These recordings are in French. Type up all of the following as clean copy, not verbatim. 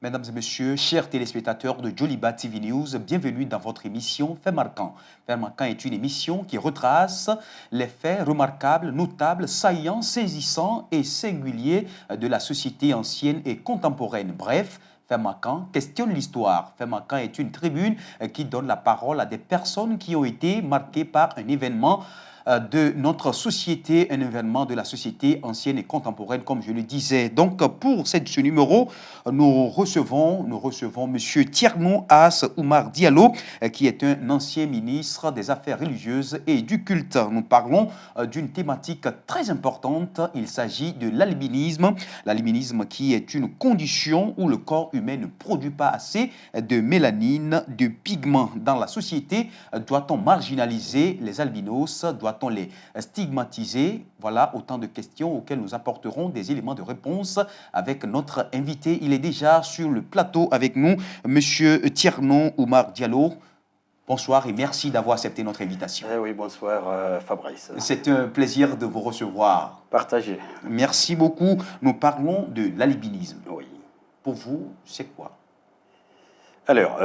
Mesdames et messieurs, chers téléspectateurs de Joliba TV News, bienvenue dans votre émission Fait marquant. Fait marquant est une émission qui retrace les faits remarquables, notables, saillants, saisissants et singuliers de la société ancienne et contemporaine. Bref, Fait marquant questionne l'histoire. Fait marquant est une tribune qui donne la parole à des personnes qui ont été marquées par un événement de notre société, un événement de la société ancienne et contemporaine, comme je le disais. Donc, pour ce numéro, nous recevons M. Tierno As Oumar Diallo, qui est un ancien ministre des Affaires religieuses et du culte. Nous parlons d'une thématique très importante. Il s'agit de l'albinisme. L'albinisme qui est une condition où le corps humain ne produit pas assez de mélanine, de pigments dans la société. Doit-on marginaliser les albinos? Doit-on les stigmatiser? Voilà autant de questions auxquelles nous apporterons des éléments de réponse avec notre invité. Il est déjà sur le plateau avec nous, Monsieur Tierno Oumar Diallo. Bonsoir et merci d'avoir accepté notre invitation. Oui, bonsoir Fabrice. C'est un plaisir de vous recevoir. Partagez. Merci beaucoup. Nous parlons de l'albinisme. Oui. Pour vous, c'est quoi? Alors,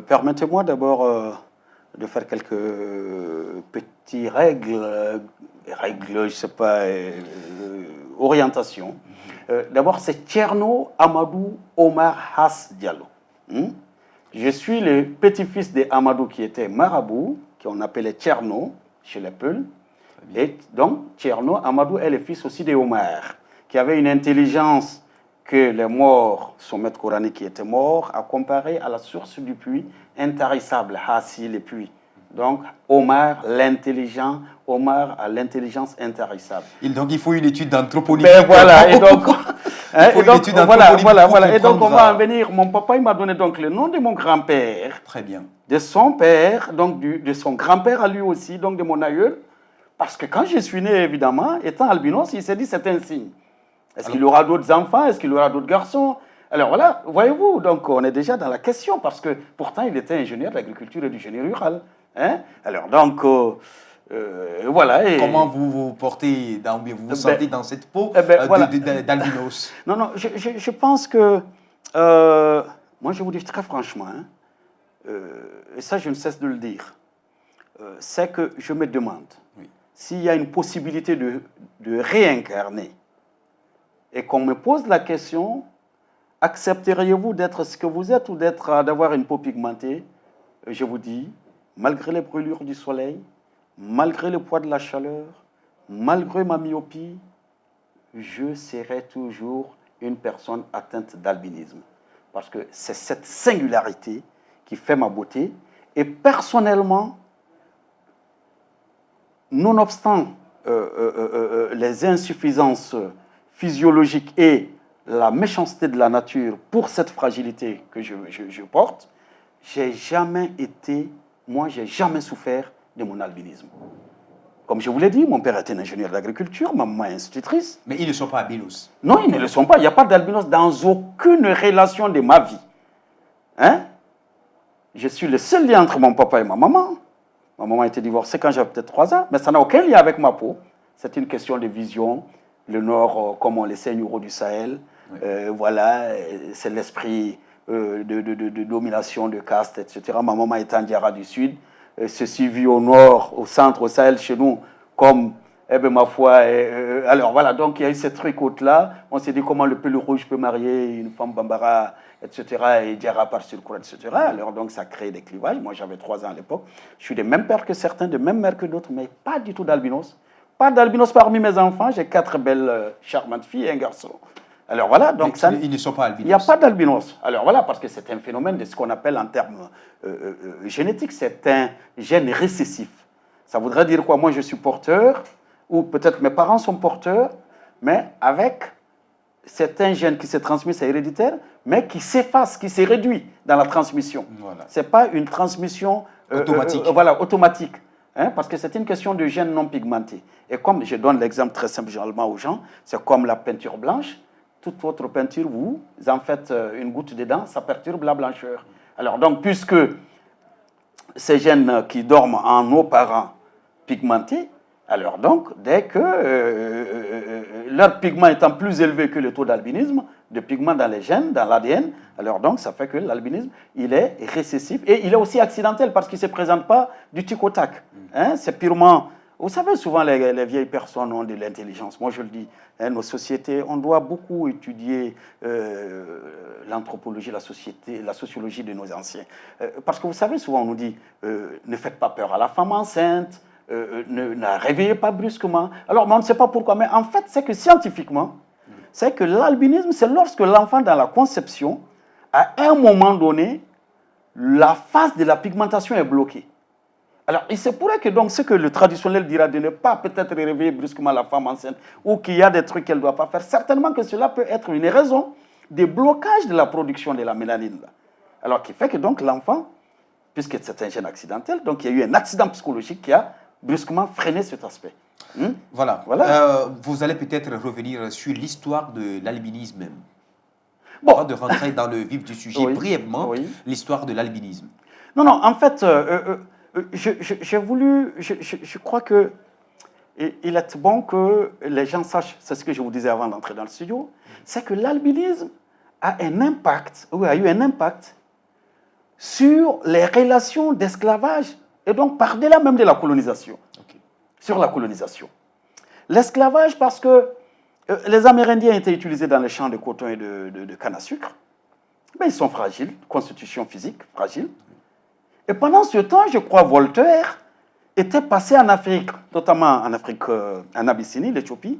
permettez-moi d'abord de faire quelques petites règles, je ne sais pas, orientations. D'abord, c'est Tierno Amadou Omar Has Diallo. Je suis le petit-fils de Amadou qui était marabout, qu'on appelait Tierno chez les Peuls. Et donc, Tierno Amadou est le fils aussi de Omar, qui avait une intelligence que les morts, son maître coranique qui était mort, a comparé à la source du puits intarissable, Hassi le puits. Donc, Omar, l'intelligent, Omar a l'intelligence intarissable. Donc, il faut une étude d'anthropologie. Ben voilà, et donc, et donc on va en venir. Mon papa, il m'a donné donc le nom de mon grand-père. Très bien. De son père, donc de son grand-père à lui aussi, donc de mon aïeul. Parce que quand je suis né, évidemment, étant albinos, il s'est dit c'est un signe. Est-ce qu'il aura d'autres enfants? Est-ce qu'il aura d'autres garçons? Alors voilà, voyez-vous, donc on est déjà dans la question, parce que pourtant il était ingénieur de l'agriculture et du génie rural. Hein? Alors donc, voilà. Et comment vous vous portez, vous sentez dans cette peau d'albinos? Non, je pense que, moi je vous dis très franchement, et ça je ne cesse de le dire, c'est que je me demande s'il y a une possibilité de réincarner, et qu'on me pose la question, accepteriez-vous d'être ce que vous êtes ou d'avoir une peau pigmentée? Je vous dis, malgré les brûlures du soleil, malgré le poids de la chaleur, malgré ma myopie, je serai toujours une personne atteinte d'albinisme. Parce que c'est cette singularité qui fait ma beauté. Et personnellement, nonobstant les insuffisances physiologique et la méchanceté de la nature pour cette fragilité que je porte, j'ai jamais souffert de mon albinisme. Comme je vous l'ai dit, mon père était un ingénieur d'agriculture, ma maman est institutrice. Mais ils ne sont pas albinos? Non, ils ne le sont pas. Il n'y a pas d'albinos dans aucune relation de ma vie. Hein? Je suis le seul lien entre mon papa et ma maman. Ma maman était divorcée quand j'avais peut-être 3 ans, mais ça n'a aucun lien avec ma peau. C'est une question de vision. Le Nord, comme on le sait, au du Sahel, voilà, c'est l'esprit de domination, de caste, etc. Ma maman est en Diarra du Sud, ceci vit au Nord, au centre, au Sahel, chez nous, comme, ma foi, alors voilà, donc il y a eu cette truc-là, on s'est dit comment le Peuple rouge peut marier une femme bambara, etc., et Diarra par sur cour, etc. Alors donc ça crée des clivages. Moi j'avais 3 ans à l'époque, je suis de même père que certains, de même mère que d'autres, mais pas du tout d'albinos. Pas d'albinos parmi mes enfants, j'ai 4 belles, charmantes filles et un garçon. Alors voilà, donc ça, ils ne sont pas albinos. Il n'y a pas d'albinos. Alors voilà, parce que c'est un phénomène de ce qu'on appelle en termes génétiques, c'est un gène récessif. Ça voudrait dire quoi? Moi je suis porteur, ou peut-être mes parents sont porteurs, mais avec un gène qui se transmet, c'est héréditaire, mais qui s'efface, qui se réduit dans la transmission. Voilà. Ce n'est pas une transmission automatique. Hein, parce que c'est une question de gènes non pigmentés. Et comme je donne l'exemple très simplement aux gens, c'est comme la peinture blanche. Toute votre peinture, vous en faites une goutte dedans, ça perturbe la blancheur. Alors donc, puisque ces gènes qui dorment en nos parents pigmentés, alors donc, dès que leur pigment étant plus élevé que le taux d'albinisme, de pigment dans les gènes, dans l'ADN, alors donc ça fait que l'albinisme, il est récessif et il est aussi accidentel parce qu'il ne se présente pas du tic au tac. Hein, c'est purement... Vous savez, souvent les vieilles personnes ont de l'intelligence. Moi je le dis, hein, nos sociétés, on doit beaucoup étudier l'anthropologie, la sociologie de nos anciens. Parce que vous savez, souvent on nous dit, ne faites pas peur à la femme enceinte, ne la réveillez pas brusquement. Alors, mais on ne sait pas pourquoi. Mais en fait, c'est que scientifiquement, c'est que l'albinisme, c'est lorsque l'enfant, dans la conception, à un moment donné, la phase de la pigmentation est bloquée. Alors, il se pourrait que donc ce que le traditionnel dira de ne pas peut-être réveiller brusquement la femme enceinte ou qu'il y a des trucs qu'elle ne doit pas faire, certainement que cela peut être une raison de blocage de la production de la mélanine. Alors, qui fait que donc l'enfant, puisque c'est un gène accidentel, donc il y a eu un accident psychologique qui a brusquement freiné cet aspect. Voilà. Vous allez peut-être revenir sur l'histoire de l'albinisme même. Bon. Avant de rentrer dans le vif du sujet, brièvement, l'histoire de l'albinisme. Non, en fait, j'ai voulu, je crois que il est bon que les gens sachent, c'est ce que je vous disais avant d'entrer dans le studio, c'est que l'albinisme a un impact, a eu un impact sur les relations d'esclavage et donc par-delà même de la colonisation. Sur la colonisation. L'esclavage, parce que les Amérindiens étaient utilisés dans les champs de coton et de canne à sucre, mais ils sont fragiles, constitution physique fragile. Et pendant ce temps, je crois, Voltaire était passé en Afrique, notamment en Afrique, en Abyssinie, l'Éthiopie,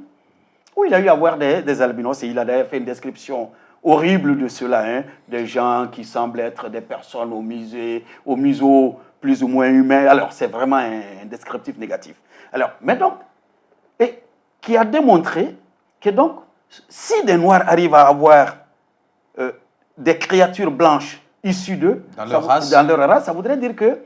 où il a eu à voir des albinos, et il a d'ailleurs fait une description horrible de cela, hein, des gens qui semblent être des personnes au museau plus ou moins humain. Alors, c'est vraiment un descriptif négatif. Alors, mais donc, et qui a démontré que donc, si des Noirs arrivent à avoir des créatures blanches issues d'eux, dans leur race, ça voudrait dire que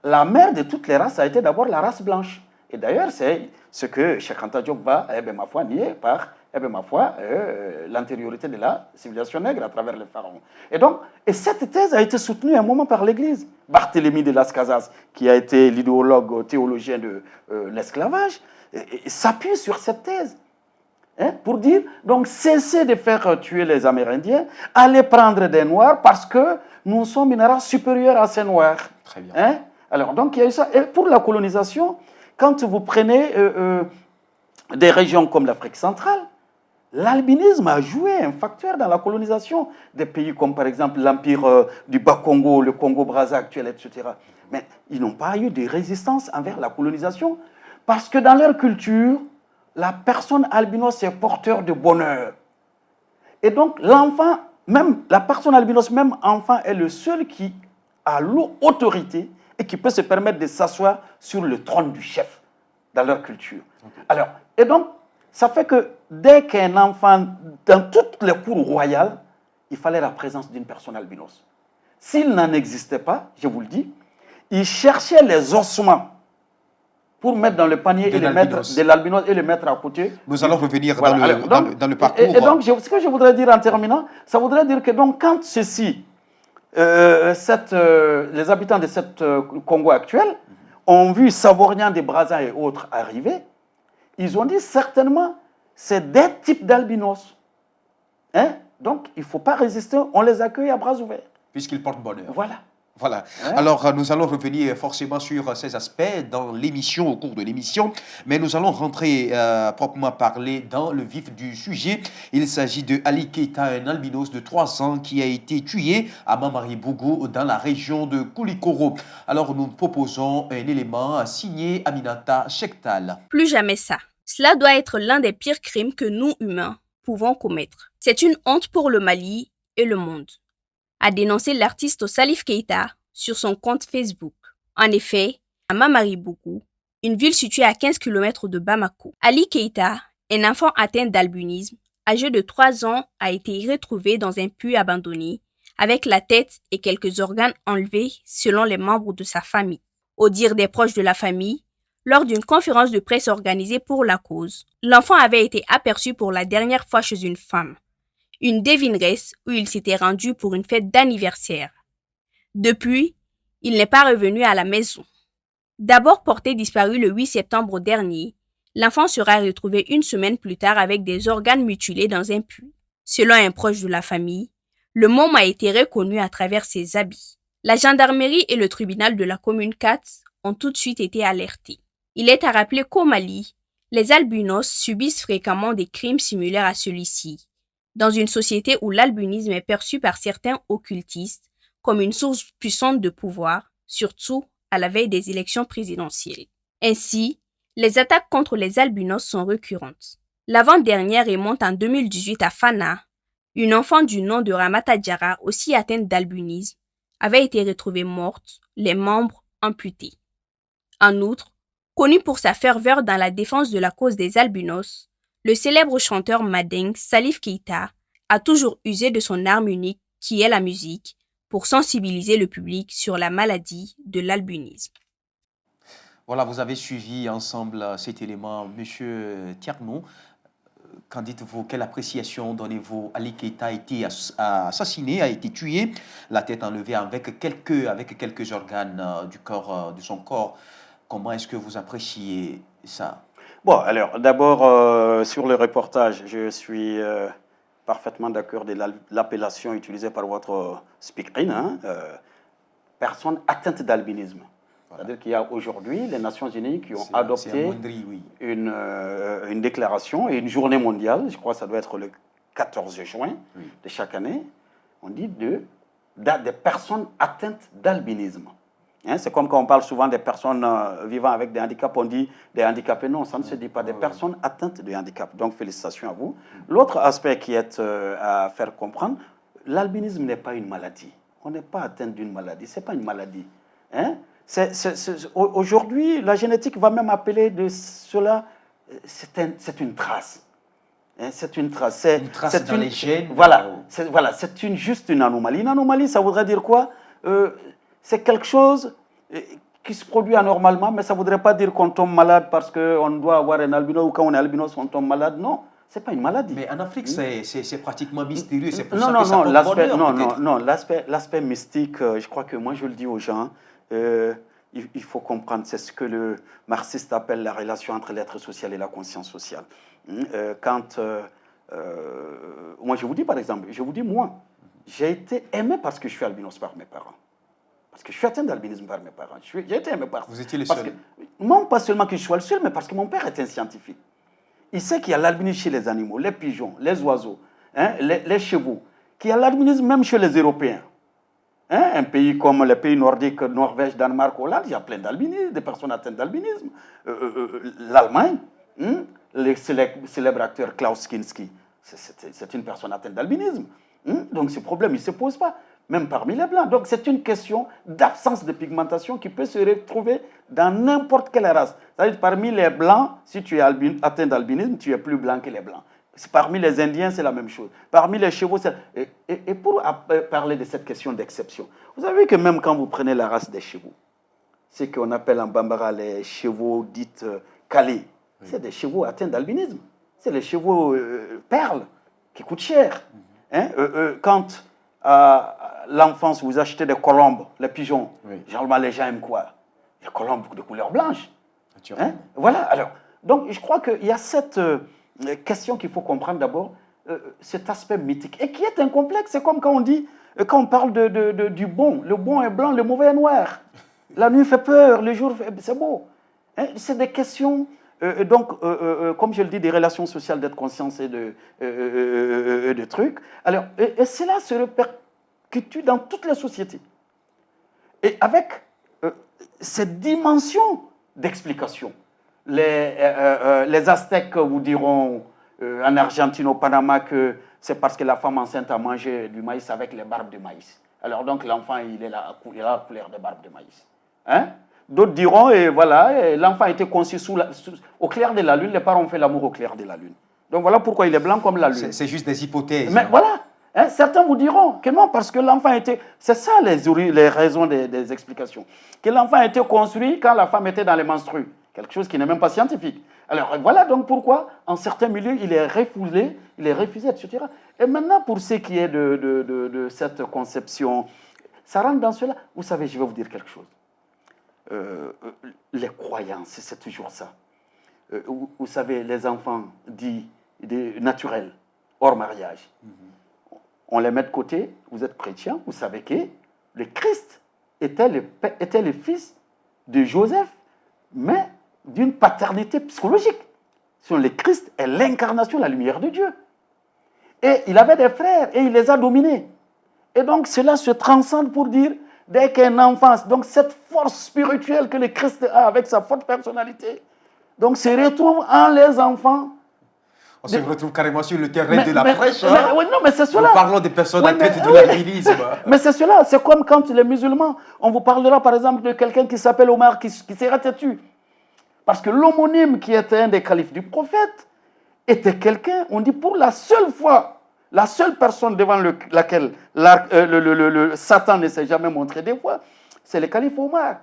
la mère de toutes les races a été d'abord la race blanche. Et d'ailleurs, c'est ce que Cheikh Anta Diop va, ma foi, nier par, ma foi, l'antériorité de la civilisation nègre à travers les pharaons. Et donc, cette thèse a été soutenue à un moment par l'Église. Barthélemy de Las Casas, qui a été l'idéologue théologien de l'esclavage, s'appuie sur cette thèse. Hein, pour dire, donc, cessez de faire tuer les Amérindiens, allez prendre des Noirs parce que nous sommes une race supérieure à ces Noirs. Très bien. Hein? Alors, donc, il y a eu ça. Et pour la colonisation, quand vous prenez des régions comme l'Afrique centrale, l'albinisme a joué un facteur dans la colonisation des pays comme, par exemple, l'empire du Bas-Congo, le Congo-Brazza actuel, etc. Mais ils n'ont pas eu de résistance envers la colonisation parce que dans leur culture, la personne albinos est porteur de bonheur. Et donc, l'enfant, même la personne albinos, même enfant, est le seul qui a l'autorité et qui peut se permettre de s'asseoir sur le trône du chef dans leur culture. Alors, et donc, ça fait que dès qu'un enfant, dans toutes les cours royales, il fallait la présence d'une personne albinos. S'il n'en existait pas, je vous le dis, il cherchait les ossements pour mettre dans le panier et les mettre de l'albinos et le mettre à côté. Nous allons revenir dans le parcours. Et donc, ce que je voudrais dire en terminant, ça voudrait dire que donc, quand ceci, les habitants de cette Congo actuel ont vu Savorian des Brazza et autres arriver, ils ont dit certainement, c'est des types d'albinos. Hein? Donc, il ne faut pas résister, on les accueille à bras ouverts. Puisqu'ils portent bonheur. Voilà. Voilà. Ouais. Alors, nous allons revenir forcément sur ces aspects dans l'émission, au cours de l'émission, mais nous allons rentrer proprement parler dans le vif du sujet. Il s'agit de Ali Keita, un albinos de 3 ans qui a été tué à Mamaribougou dans la région de Koulikoro. Alors, nous proposons un élément signé Aminata Chektal. Plus jamais ça. Cela doit être l'un des pires crimes que nous, humains, pouvons commettre. C'est une honte pour le Mali et le monde, a dénoncé l'artiste Salif Keita sur son compte Facebook. En effet, à Mamaribougou, une ville située à 15 km de Bamako, Ali Keita, un enfant atteint d'albinisme, âgé de 3 ans, a été retrouvé dans un puits abandonné, avec la tête et quelques organes enlevés selon les membres de sa famille. Au dire des proches de la famille, lors d'une conférence de presse organisée pour la cause, l'enfant avait été aperçu pour la dernière fois chez une femme, une devineresse où il s'était rendu pour une fête d'anniversaire. Depuis, il n'est pas revenu à la maison. D'abord porté disparu le 8 septembre dernier, L'enfant sera retrouvé une semaine plus tard avec des organes mutilés dans un puits. Selon un proche de la famille, le môme a été reconnu à travers ses habits. La gendarmerie et le tribunal de la commune 4 ont tout de suite été alertés. Il est à rappeler qu'au Mali, les albinos subissent fréquemment des crimes similaires à celui-ci, dans une société où l'albinisme est perçu par certains occultistes comme une source puissante de pouvoir, surtout à la veille des élections présidentielles. Ainsi, les attaques contre les albinos sont récurrentes. L'avant-dernière remonte en 2018 à Fana. Une enfant du nom de Ramata Diarra, aussi atteinte d'albinisme, avait été retrouvée morte, les membres amputés. En outre, connu pour sa ferveur dans la défense de la cause des albinos, le célèbre chanteur mandingue Salif Keita a toujours usé de son arme unique, qui est la musique, pour sensibiliser le public sur la maladie de l'albinisme. Voilà, vous avez suivi ensemble cet élément. Monsieur Tierno, qu'en dites-vous? Quelle appréciation donnez-vous? Ali Keita a été assassiné, a été tué, la tête enlevée avec quelques organes du corps, de son corps. Comment est-ce que vous appréciez ça? Bon, alors d'abord, sur le reportage, je suis parfaitement d'accord de l'appellation utilisée par votre speakerine, hein, personne atteinte d'albinisme. Voilà. C'est-à-dire qu'il y a aujourd'hui les Nations Unies qui ont adopté une déclaration et une journée mondiale, je crois que ça doit être le 14 juin de chaque année, on dit des personnes atteintes d'albinisme. Hein, c'est comme quand on parle souvent des personnes vivant avec des handicaps, on dit des handicapés. Non, ça ne se dit pas, des personnes atteintes de handicap. Donc félicitations à vous. L'autre aspect qui est à faire comprendre, l'albinisme n'est pas une maladie. On n'est pas atteint d'une maladie, ce n'est pas une maladie. Hein? Aujourd'hui, la génétique va même appeler de cela, c'est une trace. Hein, c'est une trace. C'est dans les gènes. Voilà, c'est juste une anomalie. Une anomalie, ça voudrait dire quoi? C'est quelque chose qui se produit anormalement, mais ça ne voudrait pas dire qu'on tombe malade parce qu'on doit avoir un albino ou quand on est albinos, on tombe malade. Non, ce n'est pas une maladie. Mais en Afrique, c'est pratiquement mystérieux. C'est pour non, ça non, que ça non, porte bonheur, non, l'aspect mystique, je crois que moi je le dis aux gens, il faut comprendre, c'est ce que le marxiste appelle la relation entre l'être social et la conscience sociale. Moi je vous dis par exemple, moi, j'ai été aimé parce que je suis albinos par mes parents. Parce que je suis atteint d'albinisme par mes parents. J'ai été aimé par ça. Vous étiez le seul? Non, pas seulement que je sois le seul, mais parce que mon père est un scientifique. Il sait qu'il y a l'albinisme chez les animaux, les pigeons, les oiseaux, hein, les chevaux, qu'il y a l'albinisme même chez les Européens. Hein, un pays comme les pays nordiques, Norvège, Danemark, Hollande, il y a plein d'albinisme, des personnes atteintes d'albinisme. L'Allemagne, le célèbre acteur Klaus Kinski, c'est une personne atteinte d'albinisme. Donc ce problème, il ne se pose pas, même parmi les Blancs. Donc c'est une question d'absence de pigmentation qui peut se retrouver dans n'importe quelle race. C'est-à-dire parmi les Blancs, si tu es atteint d'albinisme, tu es plus blanc que les Blancs. Parmi les Indiens, c'est la même chose. Parmi les chevaux, et pour parler de cette question d'exception, vous avez vu que même quand vous prenez la race des chevaux, ce qu'on appelle en Bambara les chevaux dits calés, c'est des chevaux atteints d'albinisme. C'est les chevaux perles qui coûtent cher. Hein? Quand à l'enfance, vous achetez des colombes, les pigeons, généralement les gens aiment quoi? Les colombes de couleur blanche. Hein? Voilà, alors, donc je crois qu'il y a cette question qu'il faut comprendre d'abord, cet aspect mythique, et qui est incomplexe. C'est comme quand on dit, quand on parle du bon, le bon est blanc, le mauvais est noir. La nuit fait peur, le jour c'est beau. Hein? C'est des questions, donc, comme je le dis, des relations sociales d'être conscience et de trucs. Alors, et cela se répercute dans toutes les sociétés. Et avec cette dimension d'explication. Les Aztèques vous diront en Argentine, au Panama, que c'est parce que la femme enceinte a mangé du maïs avec les barbes de maïs. Alors donc l'enfant, il a la couleur de barbe de maïs. Hein? D'autres diront, et voilà, l'enfant a été conçu au clair de la lune, les parents ont fait l'amour au clair de la lune. Donc voilà pourquoi il est blanc comme la lune. C'est juste des hypothèses. Mais voilà, hein, certains vous diront que non, parce que l'enfant a été... C'est ça les raisons des explications. Que l'enfant a été construit quand la femme était dans les menstrues. Quelque chose qui n'est même pas scientifique. Alors voilà donc pourquoi, en certains milieux, il est refusé, etc. Et maintenant, pour ce qui est de cette conception, ça rentre dans cela. Vous savez, je vais vous dire quelque chose. Les croyances, c'est toujours ça. vous savez, les enfants dits naturels, hors mariage. On les met de côté, vous êtes chrétien, vous savez que le Christ était le fils de Joseph, mais d'une paternité psychologique. Le Christ est l'incarnation, la lumière de Dieu. Et il avait des frères et il les a dominés. Et donc cela se transcende pour dire, dès qu'un enfant, donc cette force spirituelle que le Christ a avec sa forte personnalité, donc se retrouve en les enfants. On se retrouve carrément sur le terrain de la prêche. Oui, non, mais c'est cela. Nous parlons des personnes en tête de l'albinisme. Mais c'est cela, c'est comme quand les musulmans, on vous parlera par exemple de quelqu'un qui s'appelle Omar, qui serait têtu. Parce que l'homonyme qui était un des califes du prophète était quelqu'un, on dit pour la seule fois, la seule personne devant laquelle Satan ne s'est jamais montré des fois, c'est le calife Omar.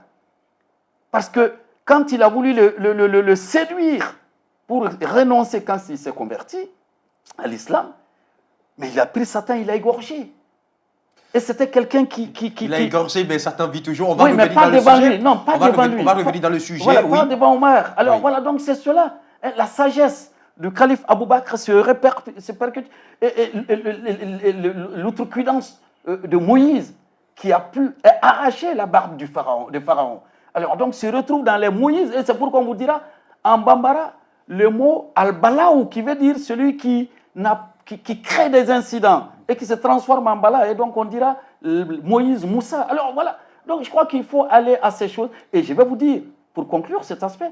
Parce que quand il a voulu le séduire pour renoncer quand il s'est converti à l'islam, mais il a pris Satan, il l'a égorgé. Et c'était quelqu'un qui... Il a égorgé, mais Satan vit toujours. On va revenir dans le sujet. Non, pas devant lui. On va revenir dans le sujet, voilà, pas devant Omar. Alors voilà, donc c'est cela. La sagesse du calife Abou Bakr se percute. Et l'outrecuidance de Moïse, qui a pu arracher la barbe du pharaon. Alors donc se retrouve dans les Moïse, et c'est pourquoi on vous dira, en Bambara, le mot al-Balaou, qui veut dire celui qui crée des incidents et qui se transforme en Bala. Et donc on dira Moïse, Moussa. Alors voilà. Donc je crois qu'il faut aller à ces choses. Et je vais vous dire, pour conclure cet aspect,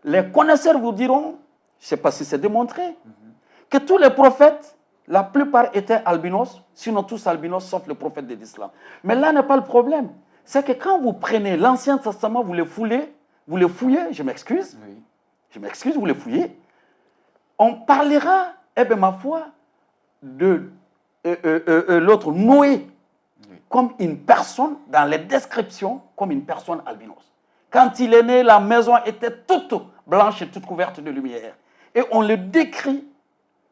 les connaisseurs vous diront, je ne sais pas si c'est démontré, que tous les prophètes, la plupart étaient albinos, sinon tous albinos, sauf le prophète de l'islam. Mais là n'est pas le problème. C'est que quand vous prenez l'Ancien Testament, vous le fouillez, je m'excuse, vous le fouillez, on parlera, ma foi, de l'autre Noé, comme une personne, dans les descriptions, comme une personne albinos. Quand il est né, la maison était toute blanche et toute couverte de lumière. Et on le décrit,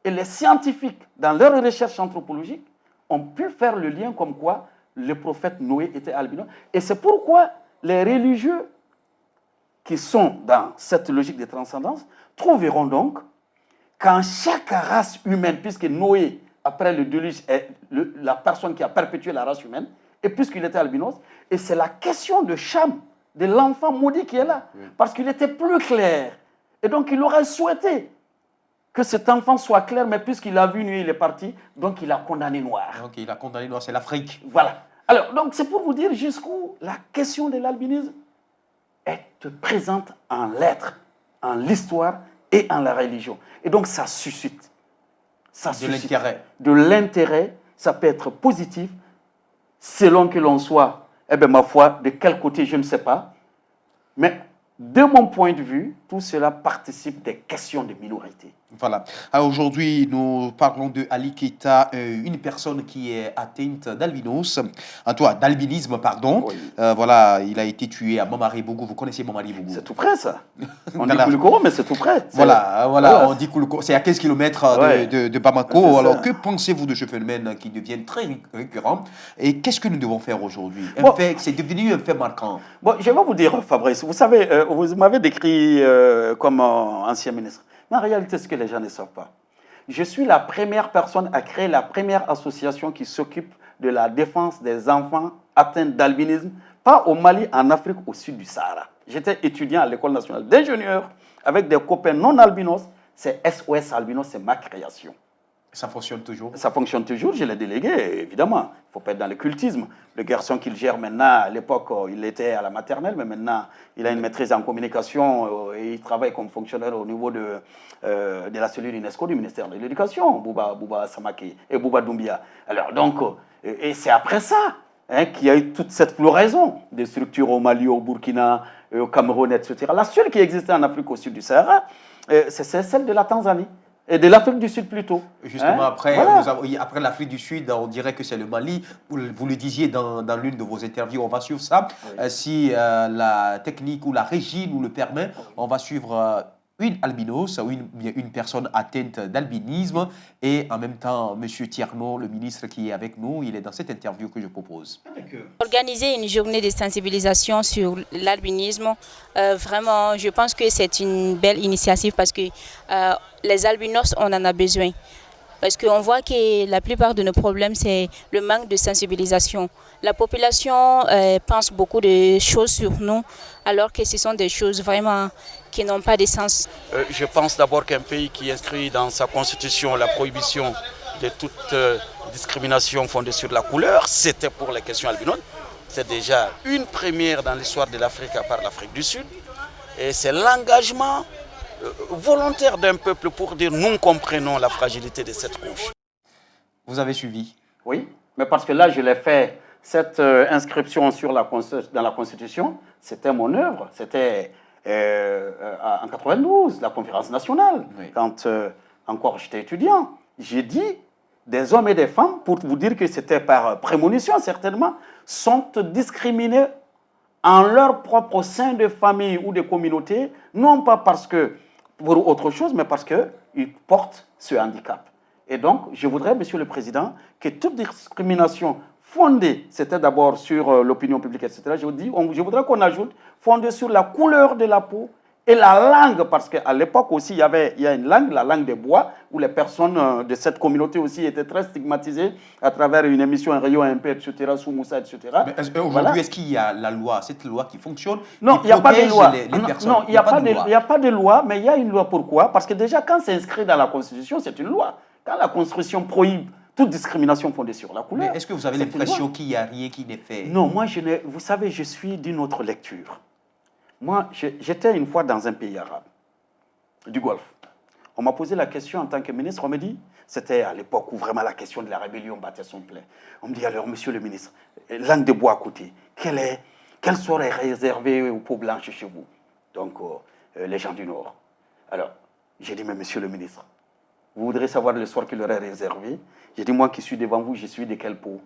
et les scientifiques, dans leurs recherches anthropologiques, ont pu faire le lien comme quoi le prophète Noé était albinos. Et c'est pourquoi les religieux qui sont dans cette logique de transcendance trouveront donc qu'en chaque race humaine, puisque Noé, après le déluge, est la personne qui a perpétué la race humaine, et puisqu'il était albinos, et c'est la question de Cham, de l'enfant maudit qui est là, parce qu'il était plus clair. Et donc il aurait souhaité que cet enfant soit clair, mais puisqu'il a vu nuit, il est parti, donc il a condamné noir. Donc il a condamné noir, c'est l'Afrique. Voilà. Alors, donc c'est pour vous dire jusqu'où la question de l'albinisme est présente en l'être, en l'histoire et en la religion. Et donc ça suscite. De l'intérêt, ça peut être positif, selon que l'on soit, ma foi, de quel côté, je ne sais pas. Mais de mon point de vue, tout cela participe des questions de minorité. Voilà. Alors aujourd'hui, nous parlons de Ali Keita, une personne qui est atteinte d'albinisme, pardon. Oui. Voilà, il a été tué à Mamari-Bougou. Vous connaissez Mamari-Bougou? C'est tout près, ça. On dit Koulikoro, mais c'est tout près. Voilà, on dit Koulikoro. C'est à 15 km de Bamako. Alors, que pensez-vous de ce phénomène qui devient très récurrent? Et qu'est-ce que nous devons faire aujourd'hui? C'est devenu un fait marquant. Bon, je vais vous dire, Fabrice, vous savez, vous m'avez décrit comme ancien ministre. Mais en réalité, ce que les gens ne savent pas. Je suis la première personne à créer la première association qui s'occupe de la défense des enfants atteints d'albinisme, pas au Mali, en Afrique, au sud du Sahara. J'étais étudiant à l'école nationale d'ingénieurs avec des copains non albinos. C'est SOS Albinos, c'est ma création. Ça fonctionne toujours? Ça fonctionne toujours, je l'ai délégué, évidemment. Il ne faut pas être dans le cultisme. Le garçon qu'il gère maintenant, à l'époque, il était à la maternelle, mais maintenant, il a une maîtrise en communication et il travaille comme fonctionnaire au niveau de la cellule UNESCO du ministère de l'Éducation, Bouba Samake et Bouba Doumbia. Alors, donc, et c'est après ça qu'il y a eu toute cette floraison des structures au Mali, au Burkina, au Cameroun, etc. La seule qui existait en Afrique au sud du Sahara, c'est celle de la Tanzanie. Et de l'Afrique du Sud plutôt. Justement, après l'Afrique du Sud, on dirait que c'est le Mali. Vous le disiez dans l'une de vos interviews, on va suivre ça. Oui. Si la technique ou la régie nous le permet, on va suivre une albinos ou une personne atteinte d'albinisme et en même temps, M. Tierno, le ministre qui est avec nous, il est dans cette interview que je propose. Organiser une journée de sensibilisation sur l'albinisme, vraiment, je pense que c'est une belle initiative parce que les albinos, on en a besoin. Parce qu'on voit que la plupart de nos problèmes, c'est le manque de sensibilisation. La population pense beaucoup de choses sur nous, alors que ce sont des choses vraiment qui n'ont pas de sens. Je pense d'abord qu'un pays qui inscrit dans sa constitution la prohibition de toute discrimination fondée sur la couleur, c'était pour les questions albinotes. C'est déjà une première dans l'histoire de l'Afrique à part l'Afrique du Sud. Et c'est l'engagement volontaire d'un peuple pour dire nous comprenons la fragilité de cette couche. Vous avez suivi? Oui, mais parce que là, je l'ai fait, cette inscription dans la Constitution, c'était mon œuvre. C'était en 92, la conférence nationale, oui. Quand encore j'étais étudiant. J'ai dit, des hommes et des femmes, pour vous dire que c'était par prémonition certainement, sont discriminés en leur propre sein de famille ou de communauté, non pas parce que pour autre chose, mais parce qu'ils portent ce handicap. Et donc, je voudrais, Monsieur le Président, que toute discrimination fondée, c'était d'abord sur l'opinion publique, etc., je voudrais qu'on ajoute fondée sur la couleur de la peau et la langue, parce qu'à l'époque aussi, il y a une langue, la langue des bois, où les personnes de cette communauté aussi étaient très stigmatisées à travers une émission, un rayon MP, etc., sous Moussa, etc. Mais aujourd'hui, est-ce qu'il y a la loi, cette loi qui fonctionne? Non, il n'y a pas de loi. Non, il n'y a pas de loi, mais il y a une loi. Pourquoi? Parce que déjà, quand c'est inscrit dans la Constitution, c'est une loi. Quand la Constitution prohibe toute discrimination fondée sur la couleur. Mais est-ce que vous avez l'impression qu'il n'y a rien qui n'est fait? Non, moi, vous savez, je suis d'une autre lecture. Moi, j'étais une fois dans un pays arabe, du Golfe. On m'a posé la question en tant que ministre, on m'a dit, c'était à l'époque où vraiment la question de la rébellion battait son plein. On me dit alors, monsieur le ministre, langue de bois à côté, quelle serait réservée aux peaux blanches chez vous? Donc, les gens du Nord. Alors, j'ai dit, mais monsieur le ministre, vous voudrez savoir le sort qui leur est réservé? J'ai dit, moi qui suis devant vous, je suis de quelle peau?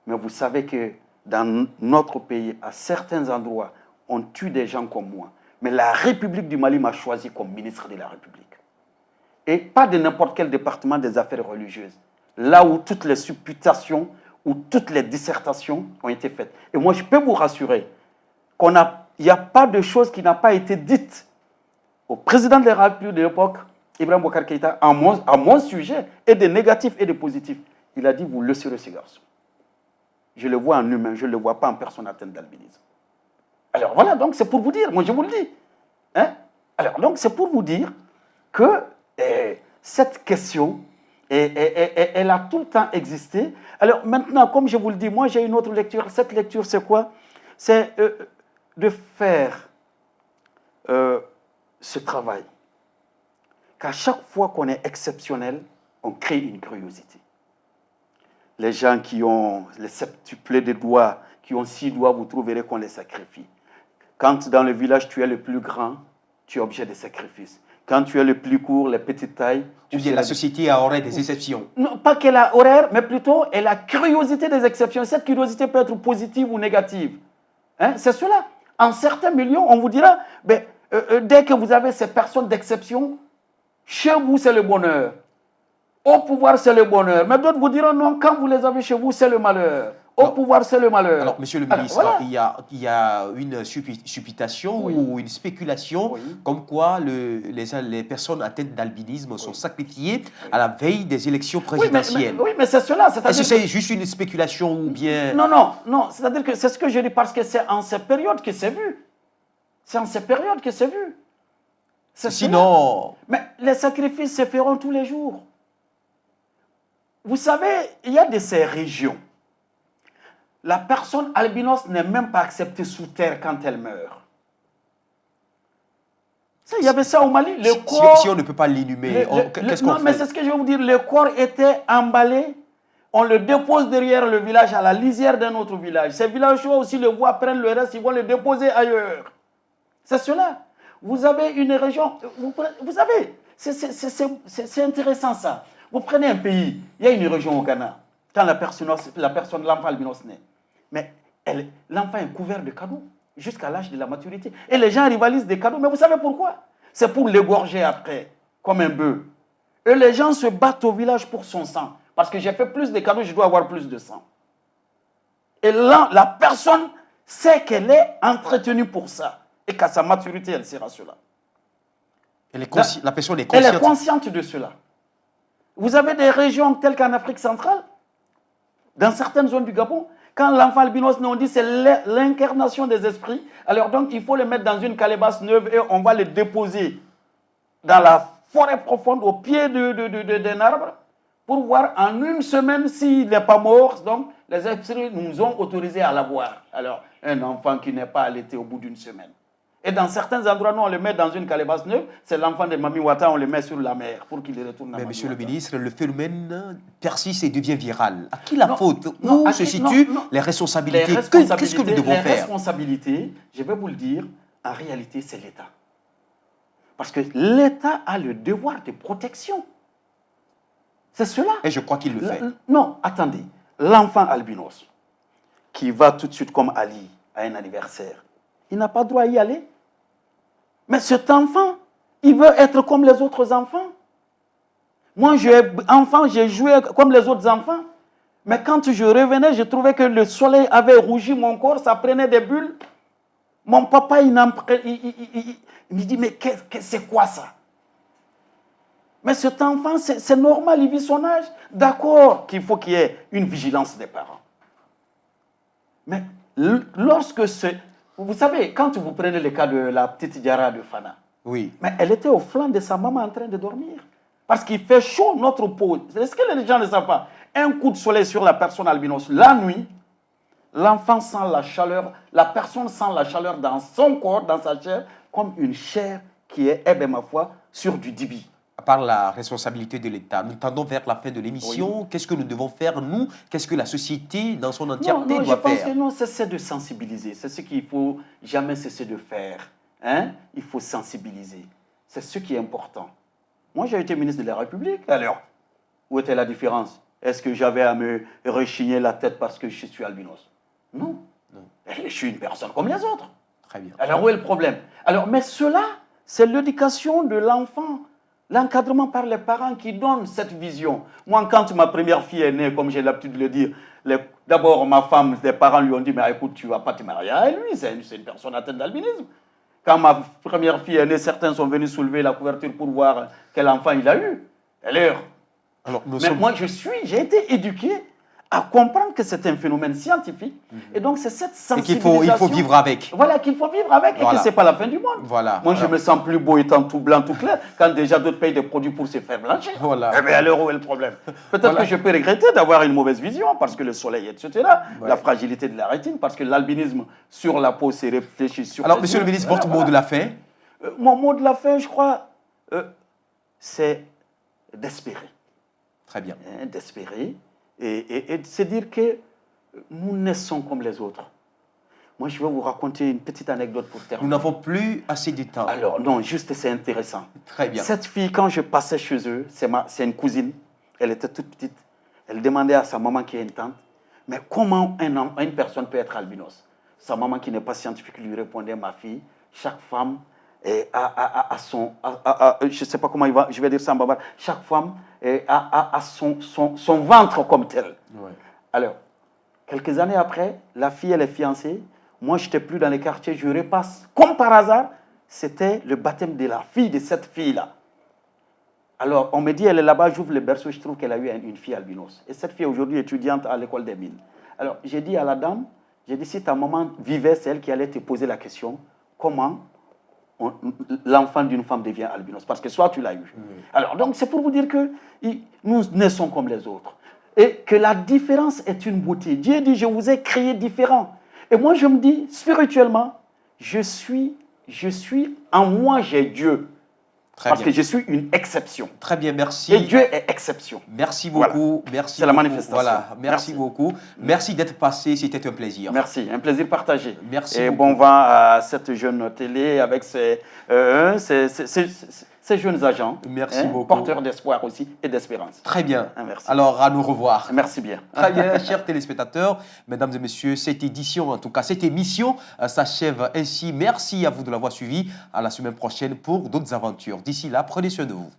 Mais vous savez que dans notre pays, à certains endroits, on tue des gens comme moi. Mais la République du Mali m'a choisi comme ministre de la République. Et pas de n'importe quel département des affaires religieuses. Là où toutes les supputations, où toutes les dissertations ont été faites. Et moi, je peux vous rassurer qu'il n'y a pas de chose qui n'a pas été dite au président de la République de l'époque, Ibrahim Boubacar Keïta, à mon sujet, et des négatifs et des positifs. Il a dit, vous le serez, ce garçon. Je le vois en humain, je ne le vois pas en personne atteinte d'albinisme. Alors voilà, donc c'est pour vous dire, moi je vous le dis. Hein? Alors donc c'est pour vous dire que cette question, elle a tout le temps existé. Alors maintenant, comme je vous le dis, moi j'ai une autre lecture. Cette lecture, c'est quoi? C'est de faire ce travail. Qu'à chaque fois qu'on est exceptionnel, on crée une curiosité. Les gens qui ont les septuplés de doigts, qui ont 6 doigts, vous trouverez qu'on les sacrifie. Quand dans le village, tu es le plus grand, tu es objet de sacrifice. Quand tu es le plus court, les petites tailles... La société a horaire des exceptions. Non, pas qu'elle a horaire, mais plutôt elle a curiosité des exceptions. Cette curiosité peut être positive ou négative. Hein? C'est cela. En certains milieux, on vous dira, ben, dès que vous avez ces personnes d'exception, chez vous, c'est le bonheur. Au pouvoir, c'est le bonheur. Mais d'autres vous diront non, quand vous les avez chez vous, c'est le malheur. Au pouvoir, c'est le malheur. Alors, monsieur le ministre, voilà. il y a une supputation oui. ou une spéculation oui. comme quoi les personnes atteintes d'albinisme oui. sont sacrifiées à la veille des élections présidentielles. Oui, mais c'est cela. Est-ce que c'est juste une spéculation ou bien... Non. C'est-à-dire que c'est ce que je dis parce que c'est en ces périodes que c'est vu. C'est en ces périodes que c'est vu. Sinon... Mais les sacrifices se feront tous les jours. Vous savez, il y a de ces régions. La personne albinos n'est même pas acceptée sous terre quand elle meurt. Il y avait ça au Mali. Le corps, si on ne peut pas l'inhumer, qu'est-ce qu'on fait? Non, mais c'est ce que je vais vous dire. Le corps était emballé. On le dépose derrière le village, à la lisière d'un autre village. Ces villageois aussi le voient, prennent le reste, ils vont le déposer ailleurs. C'est cela. Vous avez une région... Vous savez, c'est intéressant ça. Vous prenez un pays, il y a une région au Ghana, quand l'enfant albinos naît. Mais l'enfant est couvert de cadeaux jusqu'à l'âge de la maturité. Et les gens rivalisent des cadeaux. Mais vous savez pourquoi? c'est pour l'égorger après, comme un bœuf. Et les gens se battent au village pour son sang. Parce que j'ai fait plus de cadeaux, je dois avoir plus de sang. Et là, la personne sait qu'elle est entretenue pour ça. Et qu'à sa maturité, elle sera cela. La personne est Elle consciente. est consciente de cela. Vous avez des régions telles qu'en Afrique centrale, dans certaines zones du Gabon, quand l'enfant albinos, on dit c'est l'incarnation des esprits, alors donc il faut le mettre dans une calebasse neuve et on va le déposer dans la forêt profonde, au pied d'un arbre, pour voir en une semaine s'il n'est pas mort. Donc les esprits nous ont autorisé à l'avoir. Alors un enfant qui n'est pas allaité au bout d'une semaine. Et dans certains endroits, nous, on le met dans une calebasse neuve. C'est l'enfant de Mami Wata, on le met sur la mer pour qu'il retourne à Mais Mami monsieur le Wata. ministre, le phénomène persiste et devient viral. À qui la faute? non, Où à se qui- situent non, non. les responsabilités? Les Qu'est-ce que nous responsabilités, devons les faire? responsabilités, je vais vous le dire, en réalité, c'est l'État. Parce que l'État a le devoir de protection. C'est cela. Et je crois qu'il le fait. Non, attendez. L'enfant albinos qui va tout de suite comme Ali à un anniversaire, il n'a pas droit à y aller. Mais cet enfant, il veut être comme les autres enfants. Moi, j'ai joué comme les autres enfants. Mais quand je revenais, je trouvais que le soleil avait rougi mon corps, ça prenait des bulles. Mon papa, il me dit, mais c'est quoi ça? Mais cet enfant, c'est normal, il vit son âge. D'accord qu'il faut qu'il y ait une vigilance des parents. Mais lorsque c'est... Vous savez, quand vous prenez le cas de la petite Diarra de Fana, Oui. mais elle était au flanc de sa maman en train de dormir. Parce qu'il fait chaud, notre peau. Est-ce que les gens ne savent pas? Un coup de soleil sur la personne albinos, la nuit, l'enfant sent la chaleur, la personne sent la chaleur dans son corps, dans sa chair, comme une chair qui est, ma foi, sur du dibi. À part la responsabilité de l'État, nous tendons vers la fin de l'émission. Oui. Qu'est-ce que nous devons faire, nous? Qu'est-ce que la société, dans son entièreté, Non, je doit pense faire? que non, c'est de sensibiliser. C'est ce qu'il faut jamais cesser de faire. Hein? Il faut sensibiliser. C'est ce qui est important. Moi, j'ai été ministre de la République. Alors, où était la différence? Est-ce que j'avais à me rechigner la tête parce que je suis albinos? Non. Je suis une personne comme les autres. Très bien. Alors, où est le problème? Alors, mais cela, c'est l'éducation de l'enfant. L'encadrement par les parents qui donne cette vision. Moi, quand ma première fille est née, comme j'ai l'habitude de le dire, d'abord, ma femme, les parents lui ont dit, mais écoute, tu ne vas pas te marier à lui, c'est une personne atteinte d'albinisme. Quand ma première fille est née, certains sont venus soulever la couverture pour voir quel enfant il a eu. Alors, moi, j'ai été éduqué à comprendre que c'est un phénomène scientifique. Et donc, c'est cette sensibilisation. Et qu'il faut vivre avec. Voilà, qu'il faut vivre avec et que ce n'est pas la fin du monde. Voilà. Moi, je me sens plus beau étant tout blanc, tout clair, quand déjà d'autres payent des produits pour se faire blanchir. Voilà. Eh bien, alors, où est le problème? Peut-être que je peux regretter d'avoir une mauvaise vision, parce que le soleil, etc., la fragilité de la rétine, parce que l'albinisme sur la peau, c'est réfléchi sur Alors, les monsieur yeux. le ministre, votre mot de la fin? Mon mot de la fin, je crois, c'est d'espérer. Très bien. D'espérer et de se dire que nous naissons comme les autres. Moi, je vais vous raconter une petite anecdote pour terminer. Nous n'avons plus assez de temps. Alors, non, juste, c'est intéressant. Très bien. Cette fille, quand je passais chez eux, c'est une cousine, elle était toute petite, elle demandait à sa maman qui est une tante, mais comment une personne peut être albinos? Sa maman qui n'est pas scientifique lui répondait, ma fille, chaque femme a son... je ne sais pas comment je vais dire ça en bambara, chaque femme a son ventre comme tel. Ouais. Alors, quelques années après, la fille, elle est fiancée. Moi, je n'étais plus dans les quartiers, je repasse. Comme par hasard, c'était le baptême de la fille de cette fille-là. Alors, on me dit, elle est là-bas, j'ouvre le berceau, je trouve qu'elle a eu une fille albinos. Et cette fille, aujourd'hui, étudiante à l'école des mines. Alors, j'ai dit à la dame, si ta maman vivait, c'est elle qui allait te poser la question, comment l'enfant d'une femme devient albinos? Parce que soit tu l'as eu. Alors, donc, c'est pour vous dire que nous naissons comme les autres. Et que la différence est une beauté. Dieu dit, je vous ai créé différents. Et moi, je me dis, spirituellement, en moi, j'ai Dieu. Parce que je suis une exception. Très bien, merci. Et Dieu est exception. Merci beaucoup. Voilà. Merci. C'est la manifestation. Voilà, merci beaucoup. Merci d'être passé, c'était un plaisir. Merci, un plaisir partagé. Merci et beaucoup. bon vent à cette jeune télé avec ses ces jeunes agents. Merci beaucoup. Porteurs d'espoir aussi et d'espérance. Très bien. Merci. Alors, à nous revoir. Merci bien. Très bien, chers téléspectateurs, mesdames et messieurs, cette édition, en tout cas cette émission, s'achève ainsi. Merci à vous de l'avoir suivi. À la semaine prochaine pour d'autres aventures. D'ici là, prenez soin de vous.